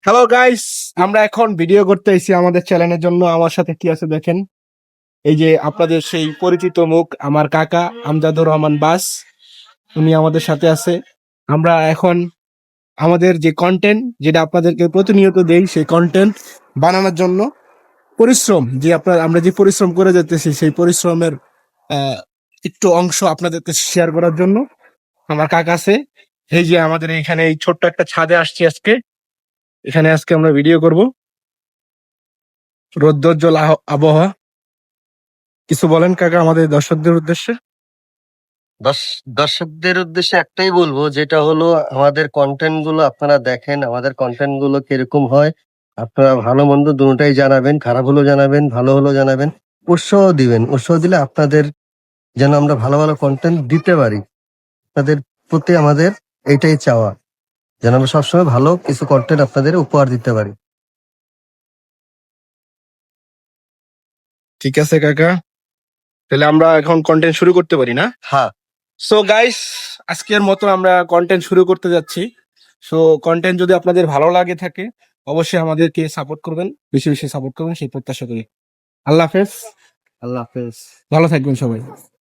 Hello guys, আমরা এখন video করতে এসেছি আমাদের চ্যানেলের জন্য। আমার সাথে কি আছে দেখেন, এই যে আপনাদের সেই পরিচিত মুখ আমার কাকা আমজাদুর রহমান বাস, উনি আমাদের সাথে আছে। আমরা এখন আমাদের যে কন্টেন্ট যেটা আপনাদেরকে প্রতিনিয়ত দেই সেই কন্টেন্ট বানানোর জন্য পরিশ্রম যে আমরা যে পরিশ্রম করে যেতেছি সেই পরিশ্রমের একটু অংশ আপনাদেরকে শেয়ার করার জন্য আমার কাকা আছে। এই যে আমাদের এখানে এই ছোট্ট একটা ছাদে আসছি আজকে। এখানে আজকে আমরা ভিডিও করব, রৌদ্রোজ্জ্বল আবহাওয়া। কিছু বলেন কাকা আমাদের দর্শকদের উদ্দেশ্যে। দর্শকদের উদ্দেশ্যে একটাই বলবো, যেটা হলো আমাদের কন্টেন্ট গুলো আপনারা দেখেন, আমাদের কন্টেন্ট গুলো কিরকম হয় আপনারা ভালো মন্দ দুটোটাই জানাবেন, খারাপ হলেও জানাবেন, ভালো হলেও জানাবেন, উৎসাহ দিবেন। উৎসাহ দিলে আপনাদের যেন আমরা ভালো ভালো কন্টেন্ট দিতে পারি, আপনাদের প্রতি আমাদের এইটাই চাওয়া, যেন আমরা সবসময় ভালো কিছু কন্টেন্ট আপনাদের উপহার দিতে পারি। ঠিক আছে কাকা, তাহলে আমরা এখন কন্টেন্ট শুরু করতে পারি না? হ্যাঁ, সো গাইস, আজকের মতো আমরা কন্টেন্ট শুরু করতে যাচ্ছি। সো কন্টেন্ট যদি আপনাদের ভালো লাগে থাকে অবশ্যই আমাদেরকে সাপোর্ট করবেন, বেশি বেশি সাপোর্ট করবেন সেই প্রত্যাশা করি। আল্লাহ হাফেজ, আল্লাহ হাফেজ। ভালো থাকবেন সবাই।